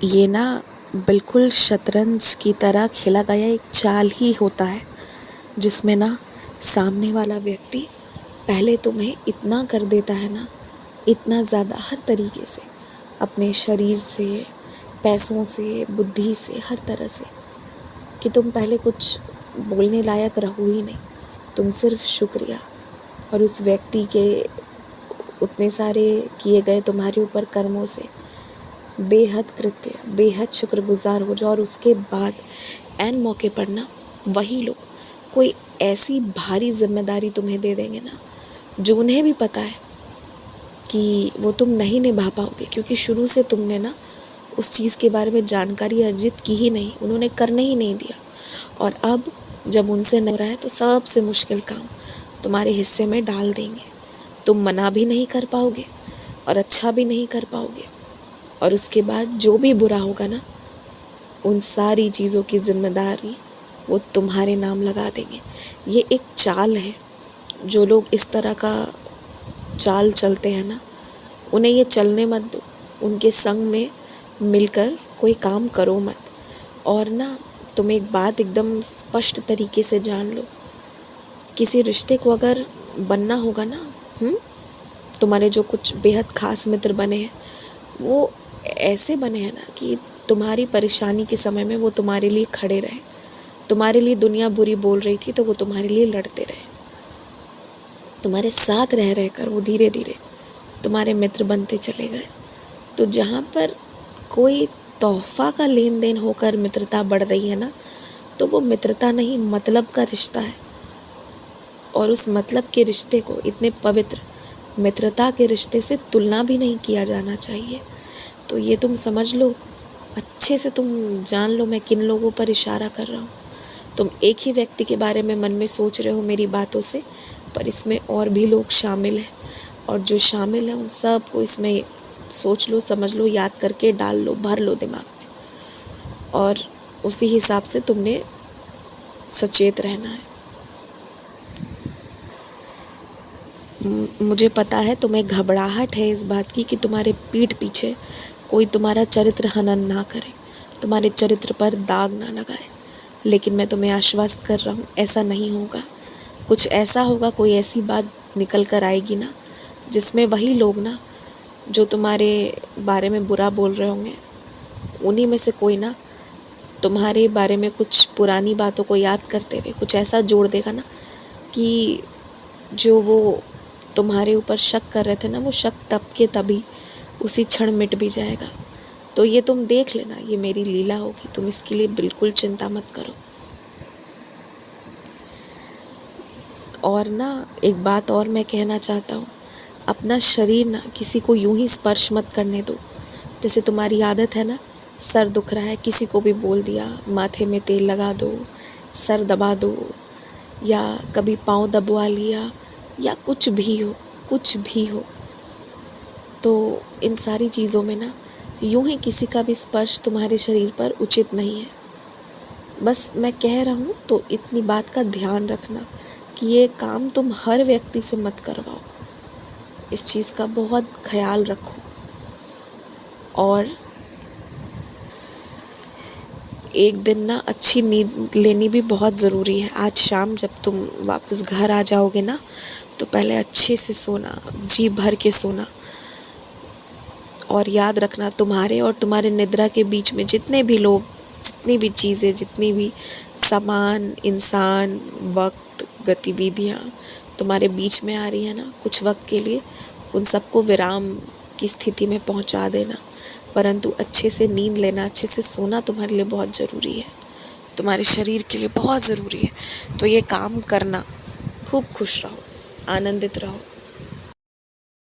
ये ना बिल्कुल शतरंज की तरह खेला गया एक चाल ही होता है, जिसमें ना सामने वाला व्यक्ति पहले तुम्हें इतना कर देता है ना, इतना ज़्यादा हर तरीके से, अपने शरीर से, पैसों से, बुद्धि से, हर तरह से, कि तुम पहले कुछ बोलने लायक रहो ही नहीं। तुम सिर्फ शुक्रिया और उस व्यक्ति के उतने सारे किए गए तुम्हारे ऊपर कर्मों से बेहद कृत्य, बेहद शुक्रगुजार हो जाओ। और उसके बाद ऐन मौके पर ना वही लोग कोई ऐसी भारी जिम्मेदारी तुम्हें दे देंगे ना, जो उन्हें भी पता है कि वो तुम नहीं निभा पाओगे, क्योंकि शुरू से तुमने ना उस चीज़ के बारे में जानकारी अर्जित की ही नहीं, उन्होंने करने ही नहीं दिया। और अब जब उनसे नहीं हो रहा है तो सबसे मुश्किल काम तुम्हारे हिस्से में डाल देंगे। तुम मना भी नहीं कर पाओगे और अच्छा भी नहीं कर पाओगे, और उसके बाद जो भी बुरा होगा ना, उन सारी चीज़ों की जिम्मेदारी वो तुम्हारे नाम लगा देंगे। ये एक चाल है। जो लोग इस तरह का चाल चलते हैं ना, उन्हें ये चलने मत दो। उनके संग में मिलकर कोई काम करो मत। और ना तुम एक बात एकदम स्पष्ट तरीके से जान लो, किसी रिश्ते को अगर बनना होगा ना, तुम्हारे जो कुछ बेहद खास मित्र बने हैं, वो ऐसे बने हैं ना कि तुम्हारी परेशानी के समय में वो तुम्हारे लिए खड़े रहे। तुम्हारे लिए दुनिया बुरी बोल रही थी तो वो तुम्हारे लिए लड़ते रहे। तुम्हारे साथ रह रहकर वो धीरे धीरे तुम्हारे मित्र बनते चले गए। तो जहाँ पर कोई तोहफा का लेन देन होकर मित्रता बढ़ रही है ना, तो वो मित्रता नहीं, मतलब का रिश्ता है। और उस मतलब के रिश्ते को इतने पवित्र मित्रता के रिश्ते से तुलना भी नहीं किया जाना चाहिए। तो ये तुम समझ लो, अच्छे से तुम जान लो मैं किन लोगों पर इशारा कर रहा हूँ। तुम एक ही व्यक्ति के बारे में मन में सोच रहे हो मेरी बातों से, पर इसमें और भी लोग शामिल हैं, और जो शामिल हैं उन सब को इसमें सोच लो, समझ लो, याद करके डाल लो, भर लो दिमाग में, और उसी हिसाब से तुमने सचेत रहना है। मुझे पता है तुम्हें घबराहट है इस बात की कि तुम्हारे पीठ पीछे कोई तुम्हारा चरित्र हनन ना करे, तुम्हारे चरित्र पर दाग ना लगाए, लेकिन मैं तुम्हें आश्वस्त कर रहा हूँ, ऐसा नहीं होगा। कुछ ऐसा होगा, कोई ऐसी बात निकल कर आएगी ना, जिसमें वही लोग ना जो तुम्हारे बारे में बुरा बोल रहे होंगे, उन्हीं में से कोई ना तुम्हारे बारे में कुछ पुरानी बातों को याद करते हुए कुछ ऐसा जोड़ देगा ना कि जो वो तुम्हारे ऊपर शक कर रहे थे ना, वो शक तब के तभी उसी क्षण मिट भी जाएगा। तो ये तुम देख लेना, ये मेरी लीला होगी, तुम इसके लिए बिल्कुल चिंता मत करो। और ना एक बात और मैं कहना चाहता हूँ, अपना शरीर ना किसी को यूं ही स्पर्श मत करने दो। जैसे तुम्हारी आदत है ना, सर दुख रहा है, किसी को भी बोल दिया, माथे में तेल लगा दो, सर दबा दो, या कभी पाँव दबवा लिया, या कुछ भी हो, कुछ भी हो। तो इन सारी चीज़ों में ना यूं ही किसी का भी स्पर्श तुम्हारे शरीर पर उचित नहीं है। बस मैं कह रहा हूँ तो इतनी बात का ध्यान रखना कि ये काम तुम हर व्यक्ति से मत करवाओ। इस चीज़ का बहुत ख्याल रखो। और एक दिन ना अच्छी नींद लेनी भी बहुत ज़रूरी है। आज शाम जब तुम वापस घर आ जाओगे ना, तो पहले अच्छे से सोना, जी भर के सोना। और याद रखना, तुम्हारे और तुम्हारे निद्रा के बीच में जितने भी लोग, जितनी भी चीज़ें, जितनी भी सामान, इंसान, वक्त, गतिविधियाँ तुम्हारे बीच में आ रही है ना, कुछ वक्त के लिए उन सबको विराम की स्थिति में पहुंचा देना। परंतु अच्छे से नींद लेना, अच्छे से सोना तुम्हारे लिए बहुत ज़रूरी है, तुम्हारे शरीर के लिए बहुत ज़रूरी है। तो ये काम करना। खूब खुश रहो, आनंदित रहो।